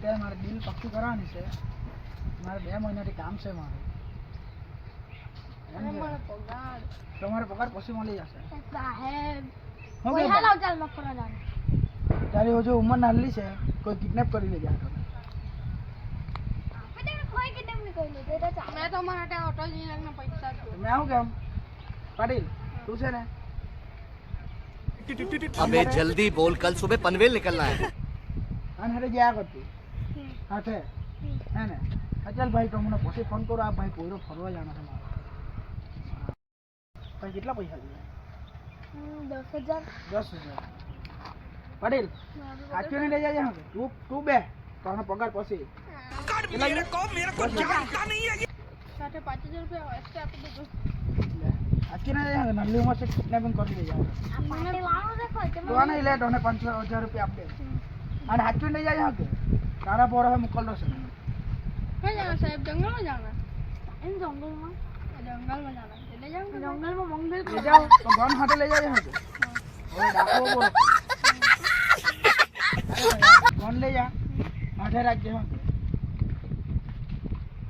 અત્યારે મારે બિલ પક્કી કરવાની છે. મારે 2 મહિનાથી કામ છે મારું. તમારે પગાર પછી મળી જશે. તારી હજુ ઉંમર નાની છે, કોઈ કિડનેપ કરી લેજે. મેં શું કેમ પાટીલ તું છે ને अबे जल्दी बोल, कल सुबह पनवेल निकलना है. અને હારે ગયા કરતી હાથે હે ને. ચાલ ભાઈ તમને પછી ફોન કરો. આ ભાઈ કોઈનો ફરવા જવાનો છે મારે. ભાઈ કેટલા પૈસા જોઈએ? 10,000. 10,000. પાટીલ સાચું લઈ જાય હવે. તું બે તને પગાર પછી નલ્લી ઉંમર છે કિડનેપિંગ કરી લઈ જાય. નહીં લે તને 5,000 રૂપિયા આપે. અને સાચું લઈ જાય કે તારા પર હવે મોકલતો છે. સાહેબ જંગલમાં જાના જંગલમાં જંગલમાં મંગલ લઈ જાઓ તો ગન હાથે લઈ જાય કે હવે ડાકો બોલ ગન લઈ જા. હાથે રાખજે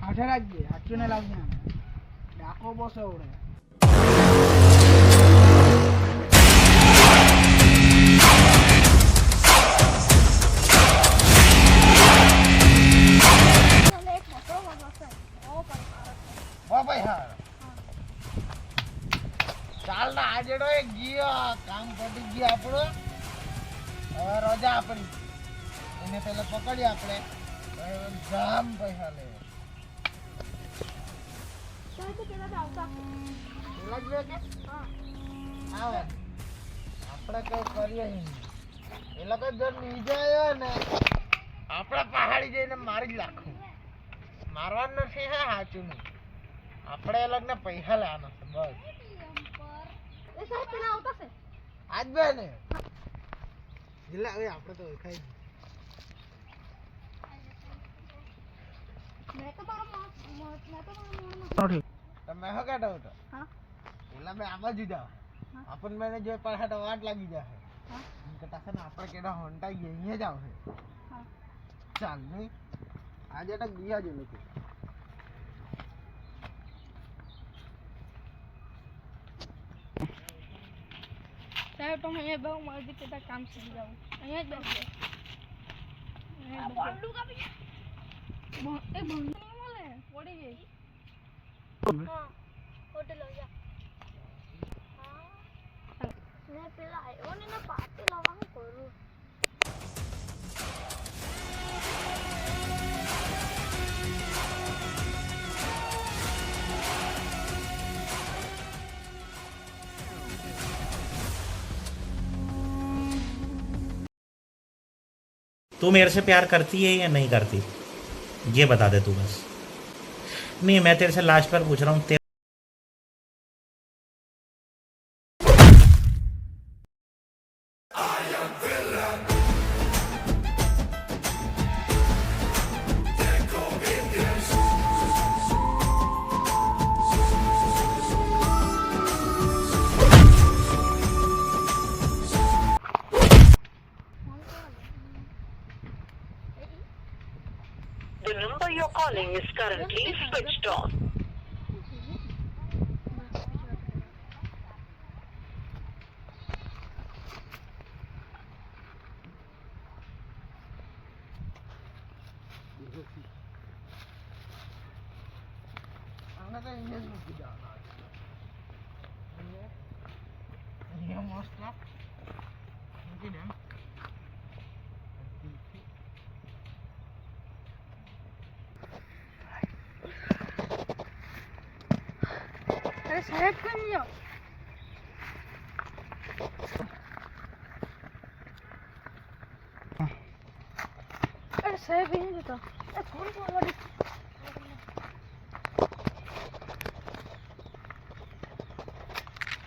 હાથે રાખજે. સાચું ને લાવજે. ડાકો બોસ આવડે. ચાલ ના આજે ગયો કામ પતી ગયું આપણું. હવે રજા આપણી એને પેલા પકડીએ આપણે. જામ પૈસા લે આપણે કઈ કરીએ નહીં. એ લોકો જો લઈ જાય ને આપણે પહાડી જઈને મારી જ નાખું. મારવાનું નથી. હા સાચું નહીં. આપણે એ લોકોને પૈસા લેવાના છે બસ. આજ બે ને આપણે તો ખાઈ તમે હો કાઢો તો પેલા મેં આમાં જ જાઓ. આપણને મેને જો પાછા તો વાટ લાગી જાય. આપણે કેડા હોંટાઈ ગયા અહીંયા જ આવશે. ચાલ નહીં આજે તો ગયા જ લોકો. સાહેબ તમે અહીંયા બહુ મરજી કરતા કામ શીખી જાવ. અહીંયા જ બેસજો. એ ભંડું નહીં મળે પડી ગઈ. હા હોટેલ જા. હા ને પેલા આવ્યો ને પાર્ટી લાવવાનું કરું. तू मेरे से प्यार करती है या नहीं करती, ये बता दे तू बस. नहीं मैं तेरे से लास्ट बार पूछ रहा हूँ. The number you're calling is currently switched off. અરે સાહેબ કેમ જાઓ? અરે સાહેબ અહીં જતો. ફોન કરવા દે.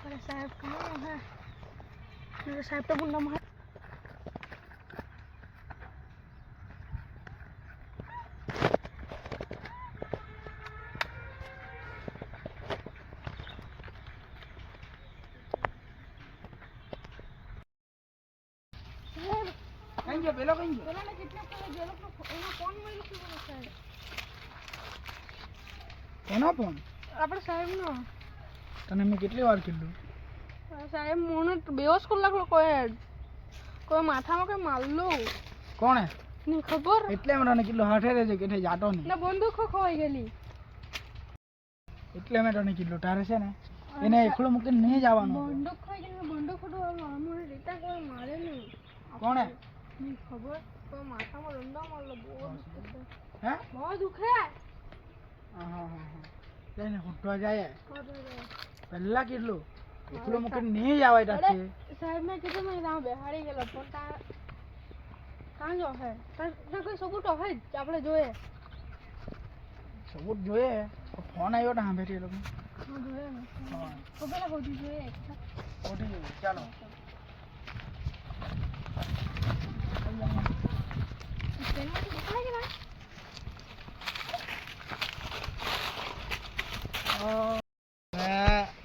अरे साहब कहाँ है? मेरे साहब तो बुंदा मार. ગયો પેલો કઈ ગયો પેલાને કિડનેપ કરે જે લોકો એનો ફોન મળ્યો છે બોલો સાહેબ કોનો ફોન આપણે સાહેબનો તને મેં કેટલી વાર કીધું સાહેબ મને 2 કલાક કોઈ માથામાં કઈ મારલો કોણે ની ખબર એટલે મને કીધું હાથે રહેજે કે જાતો નહીં ને બંદૂક ખોવાઈ ગયેલી એટલે મેં તને કીધું તારે છે ને એને એકલો મૂકીને નહીં જવાનું બંદૂક ખોવાઈ ગયેલી બંદૂક ફોટો મને રીતા કોઈ મારે નહીં કોણે ની ખબર કોઈ માથામાં રંડા મારલો બહુ દુખે હે બહુ દુખે હા તેને ફૂટવા જાય પહેલા કેટલું એકલો મૂકીને નહીં જવાય તારથી સાહેબ મેં કીધું મેં ત્યાં બેહાડી ગયેલો પણ કાં જો હે ત્યાં કોઈ સબૂત હે જ આપણે જોઈએ સબૂત જોઈએ ફોન આવ્યો ને સાંભળે એ લોકો હા જોઈએ ને હા તો પેલા હોજી જોઈએ ઉઠી જવું ચાલો તેનાથી દેખાય કે ના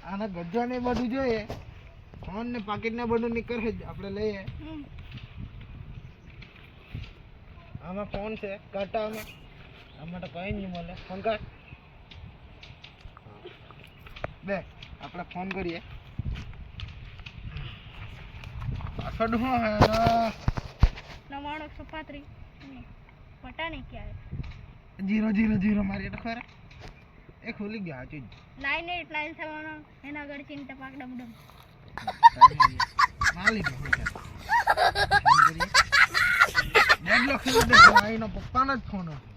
આને ગજ્જો ને બધું જોઈએ ફોન ને પાકીટ ને બધું નીકળે જ આપણે લઈએ આમાં ફોન છે કાઢતા આમાં તો કઈ નહીં મળે ફોન કાઢ બે આપણે ફોન કરીએ પાછળ શું હે 9935 पता नहीं क्या है 000 મારી તો ખરા એ ખુલી ગયા ચીજ 9897 એના આગળ ચિંતા પાક ડમડમ માલી તો ફોન કરીએ 1.5 લાખ દેખો આઈનો પપ્પાનો જ ફોન હતો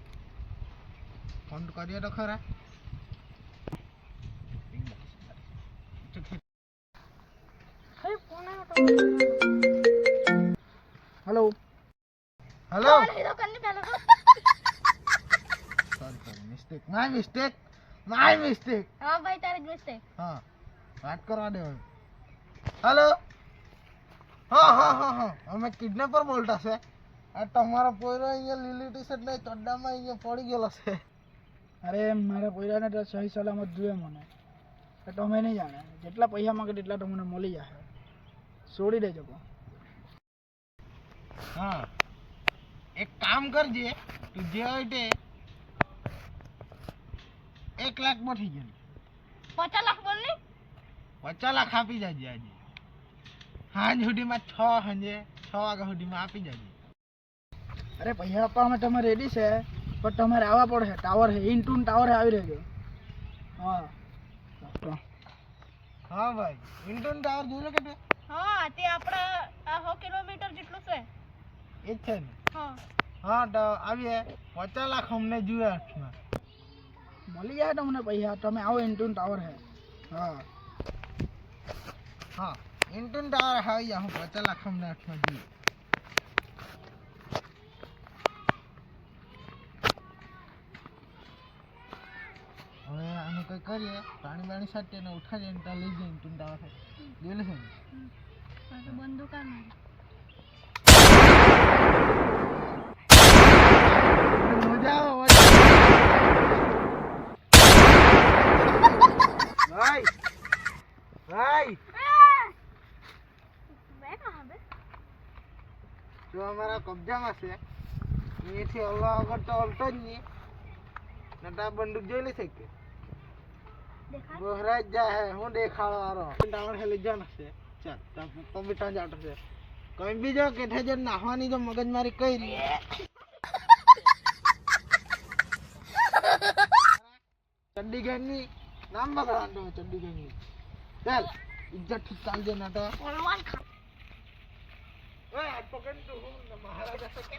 ફોન કરીએ તો ખરા hello hello sorry mistake my mistake हाँ भाई तारे मिस्टेक हाँ बात करवा दे हेलो हाँ हाँ हाँ हाँ हमें किडनैपर बोलता से आ તમારો પોયરો અહીંયા લીલી ટી-શર્ટ ને ચડ્ડામાં અહીંયા પડી ગયેલો છે અરે મારા પોયરાને તો સહી સલામત જોઈએ મને તો તમે નહીં જાણે જેટલા પૈસા માંગે તેટલા તમને મળી જશે છોડી દેજો हाँ एक काम करजे तू जे હોય તે 1 લાખ માં થઈ ગયું 50 लाख बोलनी 50 લાખ આપી જાજે આજે હાંજ સુધીમાં 6 હાંજે 6 વાગ્યા સુધીમાં આપી જાજે અરે પૈસા આપવા માટે તમે રેડી છે પણ તમારે આવવા પડશે ટાવર છે ઇન્ટુન ટાવર આવી રહેજો હા હા ભાઈ ઇન્ટુન ટાવર જોઈ લો કે हाँ ते आपड़ा 100 किलोमीटर જેટલું છે એ જ છે ને हाँ હા તો આવીએ 50 લાખ અમને જોઈએ હાથમાં મળી જાય તમને પૈસા તમે આવો ઇન્ટુન ટાવર હે હા હા ઇન્ટુન ટાવર આવી જાઓ 50 લાખ અમને હાથમાં જોઈએ હવે આનું કંઈ કરીએ પાણી બાણી સાટીએ ને ઉઠાડીએ ને ત્યાં લઈ જઈએ ઇન્ટુન ટાવર જોઈ લેશે ને तो बंदूक आ नहीं મજા આવે ભાઈ ભાઈ मैं कहां पे જો અમારા કબજામાં છે અહીંથી હલવા વગર તો હલતો જ નહીં નટા બંદૂક જોઈ લેશે કે देखा બોહરા જ જાય હું દેખાડો આરો ટાવર હેલી જવાનો છે ચાલ તા પવિત્ર જાટો છે કઈ બી જો કેઠે જો નાહવાની જો મગજમારી કરી ચંડીગઢની નામ બગડાડો ચંડીગઢની ચાલ ઇજ્જત થી ચાલજે નટો सलमान खान ઓય આ પકડ તું હું મહારાજા સકે